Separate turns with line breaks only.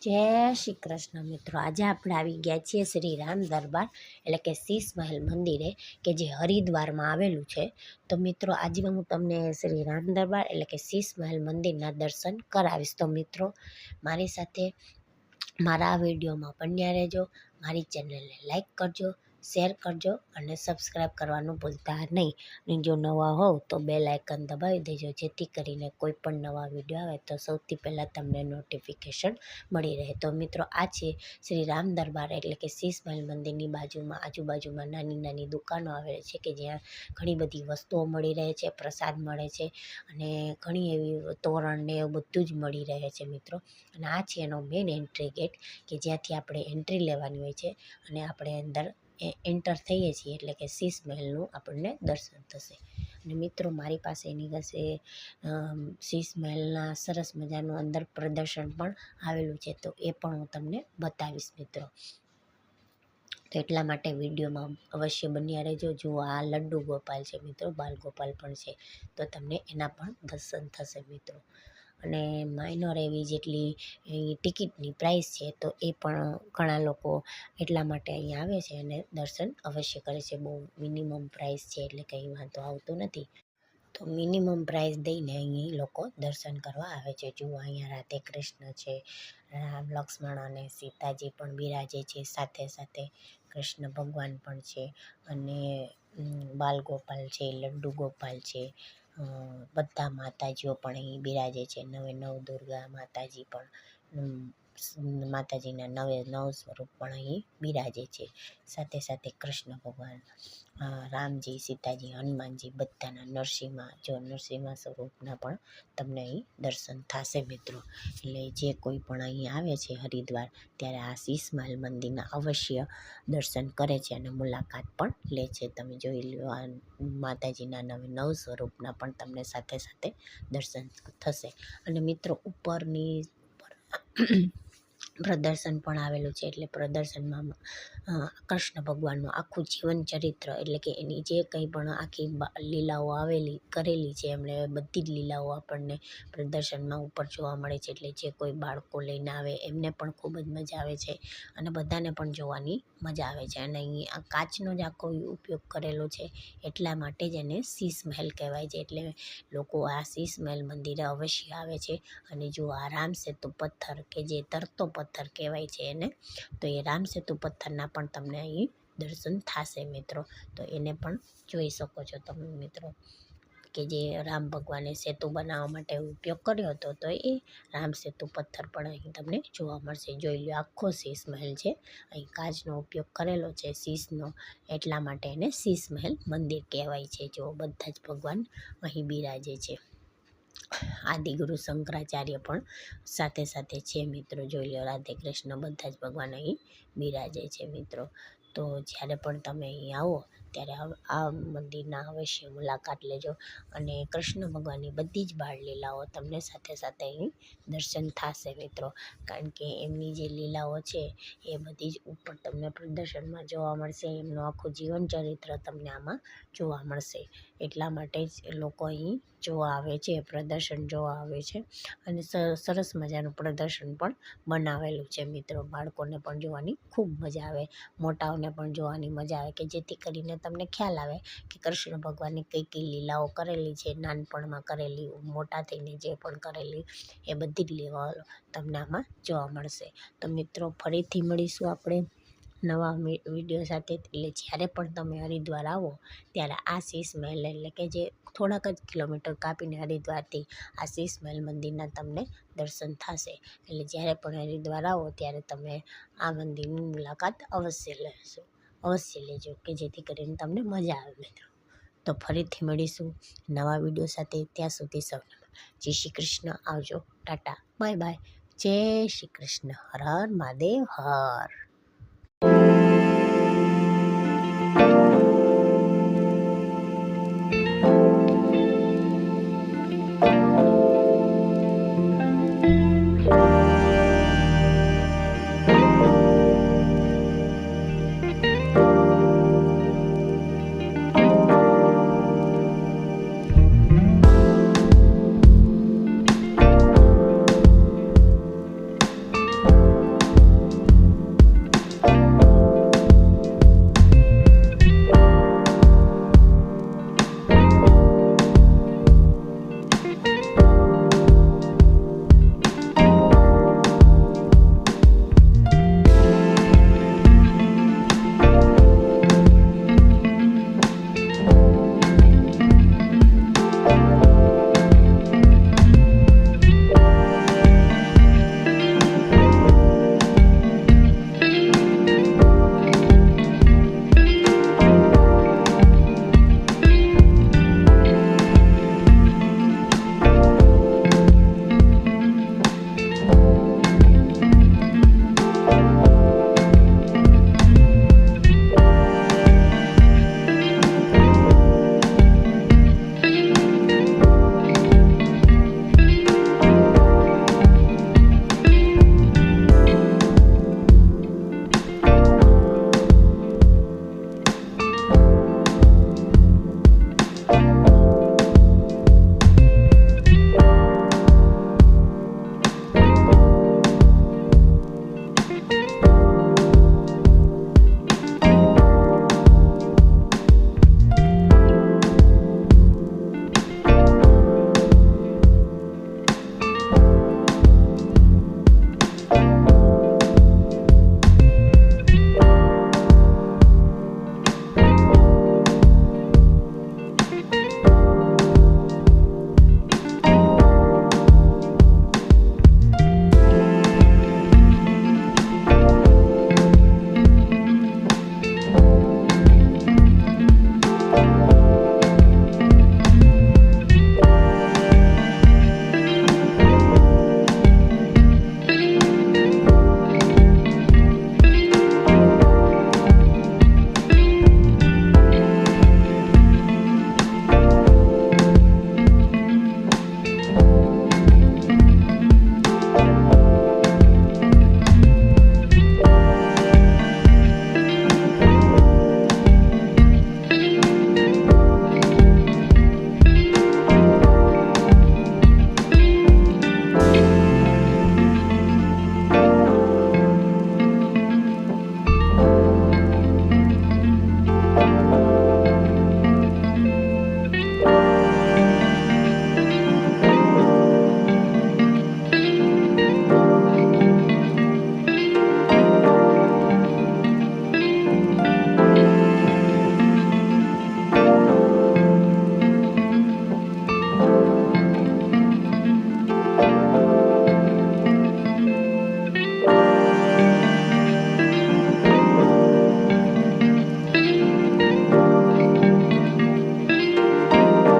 જય શ્રી કૃષ્ણ મિત્રો, આજે આપણે આવી ગયા છીએ શ્રી રામ દરબાર એટલે કે શીશ મહેલ મંદિરે કે જે હરિદ્વારમાં આવેલું છે. તો મિત્રો આજે હું તમને શ્રી રામ દરબાર એટલે કે શીશ મહેલ મંદિરના દર્શન કરાવીશ. તો મિત્રો મારી સાથે મારા આ વિડીયોમાં બન્યા રહેજો. મારી ચેનલને લાઈક કરજો, શેર કરજો અને સબસ્ક્રાઈબ કરવાનું ભૂલતા નહીં. અને જો નવા હોવ તો બેલ આઇકન દબાવી દેજો, જેથી કરીને કોઈ પણ નવા વિડીયો આવે તો સૌથી પહેલાં તમને નોટિફિકેશન મળી રહે. તો મિત્રો આ છે શ્રી રામ દરબાર એટલે કે શીશ મહેલ મંદિરની બાજુમાં આજુબાજુમાં નાની નાની દુકાનો આવેલી છે કે જ્યાં ઘણી બધી વસ્તુઓ મળી રહે છે, પ્રસાદ મળે છે અને ઘણી એવી તોરણ ને એવું બધું જ મળી રહે છે મિત્રો. અને આ છે એનો મેઇન એન્ટ્રી ગેટ કે જ્યાંથી આપણે એન્ટ્રી લેવાની હોય છે અને આપણે અંદર એન્ટર થઈએ છીએ એટલે કે શીશ મહેલનું આપણને દર્શન થશે. અને મિત્રો મારી પાસે એની પાસે શીશ મહેલના સરસ મજાનું અંદર પ્રદર્શન પણ આવેલું છે, તો એ પણ હું તમને બતાવીશ મિત્રો. તો એટલા માટે વિડીયોમાં અવશ્ય બન્યા રહેજો. જુઓ આ લડ્ડુ ગોપાલ છે મિત્રો, બાલ ગોપાલ પણ છે, તો તમને એના પણ દર્શન થશે મિત્રો. અને માઇનોર એવી જેટલી ટિકિટની પ્રાઇસ છે તો એ પણ ઘણા લોકો એટલા માટે અહીંયા આવે છે અને દર્શન અવશ્ય કરે છે. બહુ મિનિમમ પ્રાઇસ છે એટલે કંઈ વાંધો આવતો નથી. તો મિનિમમ પ્રાઇસ દઈને અહીં લોકો દર્શન કરવા આવે છે. જુઓ અહીંયા રાધે કૃષ્ણ છે, રામ લક્ષ્મણ અને સીતાજી પણ બિરાજે છે, સાથે સાથે કૃષ્ણ ભગવાન પણ છે અને બાલ ગોપાલ છે, લડ્ડુ ગોપાલ છે, બધા માતાજીઓ પણ અહીં બિરાજે છે. નવે નવ દુર્ગા માતાજી પણ માતાજીના નવે નવ સ્વરૂપ પણ અહીં બિરાજે છે. સાથે સાથે કૃષ્ણ ભગવાન, રામજી, સીતાજી, હનુમાનજી બધાના નરસિંહ સ્વરૂપના પણ તમને અહીં દર્શન થશે મિત્રો. એટલે જે કોઈ પણ અહીં આવે છે હરિદ્વાર ત્યારે આ શીશ મહેલ મંદિરના અવશ્ય દર્શન કરે છે અને મુલાકાત પણ લે છે. તમે જોઈ લો આ માતાજીના નવ સ્વરૂપના પણ તમને સાથે સાથે દર્શન થશે. અને મિત્રો ઉપરની પ્રદર્શન પણ આવેલું છે, એટલે પ્રદર્શનમાં કૃષ્ણ ભગવાનનું આખું જીવન ચરિત્ર એટલે કે એની જે કંઈ પણ આખી લીલાઓ કરેલી છે એમણે બધી જ લીલાઓ આપણને પ્રદર્શનમાં ઉપર જોવા મળે છે. એટલે જે કોઈ બાળકો લઈને આવે એમને પણ ખૂબ જ મજા આવે છે અને બધાને પણ જોવાની મજા આવે છે. અને અહીં આ કાચનો જ આખો ઉપયોગ કરેલો છે, એટલા માટે જ એને શીશ મહેલ કહેવાય છે. એટલે લોકો આ શીશ મહેલ મંદિરે અવશ્ય આવે છે. અને જો આ રામ સેતુ પથ્થર કે જે તરતો પથ્થર કહેવાય છે એને, તો એ રામ સેતુ પથ્થરના પણ તમને અહીં દર્શન થશે મિત્રો. તો એને પણ જોઈ શકો છો તમે મિત્રો, કે જે રામ ભગવાને સેતુ બનાવવા માટે ઉપયોગ કર્યો હતો, તો એ રામ સેતુ પથ્થર પણ અહીં તમને જોવા મળશે. જોઈ લો આખો શીશ મહેલ છે, અહીં કાચનો ઉપયોગ કરેલો છે શીશનો, એટલા માટે એને શીશ મહેલ મંદિર કહેવાય છે. જો બધા જ ભગવાન અહીં બિરાજે છે. આદિગુરુ શંકરાચાર્ય પણ સાથે સાથે છે મિત્રો. જોઈ લો રાધે કૃષ્ણ બધા જ ભગવાન અહીં બિરાજે છે મિત્રો. તો જ્યારે પણ તમે અહીં આવો ત્યારે આ મંદિરના અવશ્ય મુલાકાત લેજો અને કૃષ્ણ ભગવાનની બધી જ બાળ લીલાઓ તમને સાથે સાથે અહીં દર્શન થશે મિત્રો. કારણ કે એમની જે લીલાઓ છે એ બધી જ ઉપર તમને પ્રદર્શનમાં જોવા મળશે. એમનું આખું જીવન ચરિત્ર તમને આમાં જોવા મળશે. એટલા માટે જ લોકો અહીં જોવા આવે છે, પ્રદર્શન જોવા આવે છે. અને સરસ મજાનું પ્રદર્શન પણ બનાવેલું છે મિત્રો. બાળકોને પણ જોવાની ખૂબ મજા આવે, મોટાઓને પણ જોવાની મજા આવે, કે જેથી કરીને તમને ખ્યાલ આવે કે કૃષ્ણ ભગવાનની કઈ કઈ લીલાઓ કરેલી છે, નાનપણમાં કરેલી, મોટા થઈને જે પણ કરેલી, એ બધી જ લીલાઓ તમને આમાં જોવા મળશે. તો મિત્રો ફરીથી મળીશું આપણે નવા વિડીયો સાથે. એટલે જ્યારે પણ તમે હરિદ્વાર આવો ત્યારે આ શીશ મહેલ એટલે કે જે થોડાક જ કિલોમીટર કાપીને હરિદ્વારથી આ શીશ મહેલ મંદિરના તમને દર્શન થશે. એટલે જ્યારે પણ હરિદ્વાર આવો ત્યારે તમે આ મંદિરની મુલાકાત અવશ્ય લેજો, કે જેથી કરીને તમને મજા આવે મિત્રો. તો ફરીથી મળીશું નવા વિડીયો સાથે. ત્યાં સુધી સૌને જય શ્રી કૃષ્ણ. આવજો, ટાટા, બાય બાય. જય શ્રી કૃષ્ણ. હર હર મહાદેવ. હર